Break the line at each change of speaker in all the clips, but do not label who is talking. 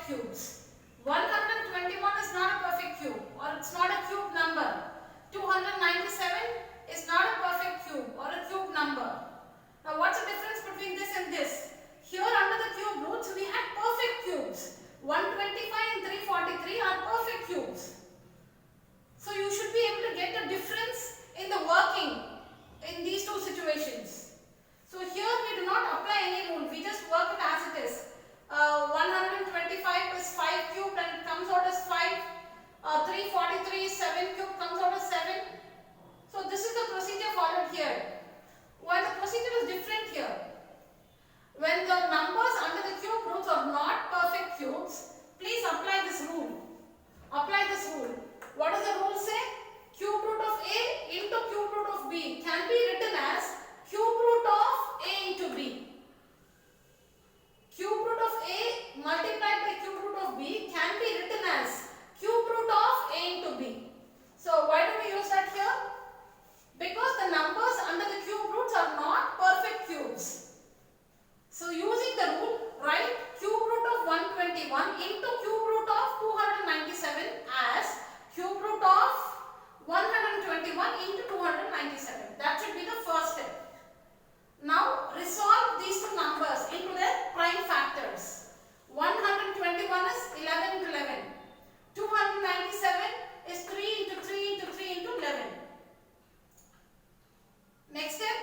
perfect cubes. 121 is not a perfect cube, or it's not a cube number. 297 is not a perfect cube or a cube number. Now what's the difference between this and this? Here under the cube roots we had perfect cubes. 125 and 343 are perfect cubes. So you should be able to get a difference in the working in these two situations. So here we do not apply any rule, we just work it as it is. 125 is 5 cubed and it comes out as 5. 343 is 7 cubed, comes out as 7. So this is the procedure followed here. While the procedure is different here. When the numbers under the cube roots are not perfect cubes, please apply this rule. Apply this rule. What does the rule say? Cube root of A into cube root of B can be written as cube root of A into B. Cube root of A multiplied by cube root of B can be written as cube root of A into B. So why do we use that here? Because the numbers under the cube roots are not perfect cubes. So using the rule, write cube root of 121 into cube root of 297 as cube root of 121 into 297. That should be the first step. Now resolve these two numbers into their prime factors. 121 is 11 into 11. 297 is 3 into 3 into 3 into 11. Next step,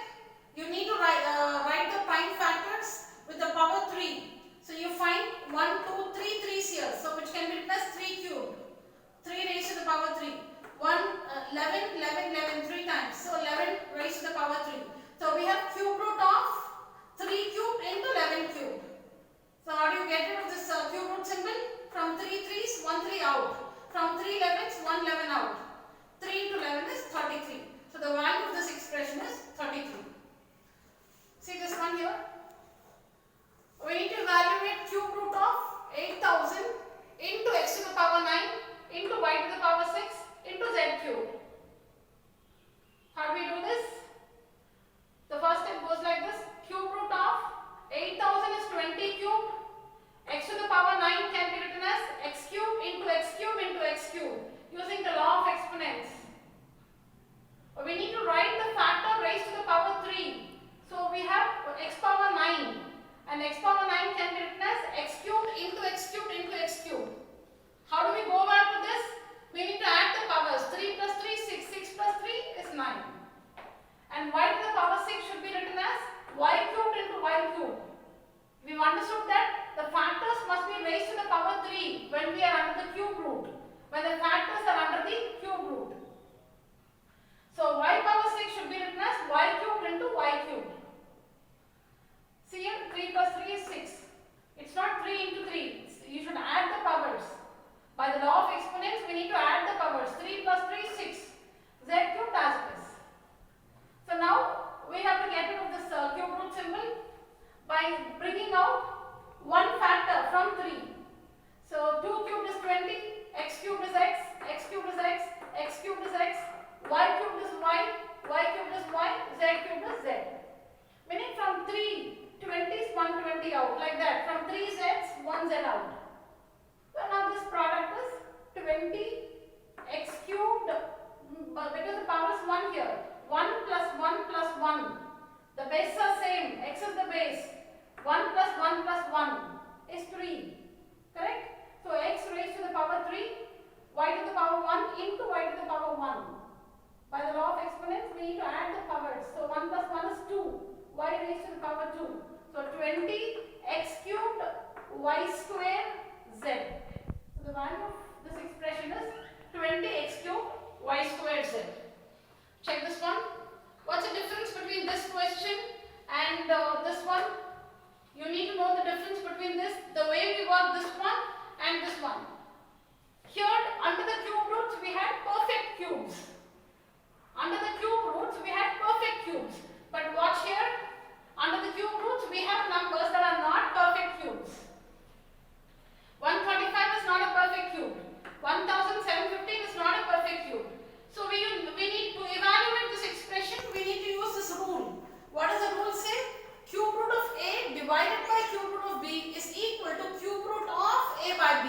you need to write the prime factors with the power 3. So you find 1, 2, 3 3's here. So which can be written as 3 cubed. 3 raised to the power 3. 11, 11, 11, 3 times. So 11 raised to the power 3. So we have cube root of 3 cubed into 11 cubed. So how do you get rid of this cube root symbol? From 3 3's, 1 3 out. From 3 11's, 1 11 out. 3 into 11 is 33. So the value of this expression is 33. See this one here? We need to evaluate cube root of 8000 into x to the power 9 into y to the power 6 into z cubed. How do we do this? The first step goes like this. Cube root of 8000 is 20 cubed. X to the power 9 can be written as x cubed into x cubed into x cubed using the law of exponents. We need to write the factor raised to the power 3. So we have x power 9 and x power 9 can be written as x cubed into x cubed into x cubed. How do we go about with this? We need to add the powers. 3 plus 3, 6. 6 plus 3 is 9. And y to the power 6 should be written as y cubed into y cubed. We've understood that the factors must be raised to the power 3 when we are under the cube root. When the factors are under the cube root. So y power 6 should be written as y cubed into y cubed. See here, 3 plus 3 is 6. It's not 3 into 3. You should add the powers. By the law of exponents, we need to add the powers. 3 plus 3 is 6. Z cubed as it is. So now we have to get rid of this cube root symbol by bringing out one factor from 3. So 2 cubed is 20, x cubed is x, x cubed is x, x cubed is x, y cubed is y, y cubed is y, z cubed is z. Meaning from 3, 20 is 120 out, like that. From 3 z's, 1 z out. So now this product is 20 x cubed, because the power is 1 here. 1 plus 1 plus 1. The bases are same, x is the base. 1 plus 1 plus 1 is 3. Correct? So x raised to the power 3, y to the power 1 into y to the power 1. By the law of exponents, we need to add the powers. So 1 plus 1 is 2, y raised to the power 2. So 20 x cubed y square z. So the value of this expression is 20 x cubed y square z. Check this one. What's the difference between this question and this one? You need to know the difference between this, the way we work this one and this one. Here under the cube roots we had perfect cubes. Under the cube roots we had perfect cubes. But watch here, under the cube roots we have numbers that are not perfect cubes. 135 is not a perfect cube. 1715 is not a perfect cube. So we need to evaluate this expression, we need to use this rule. What does the rule say? Cube root of A divided by cube root of B is equal to cube root of A by B.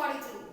43.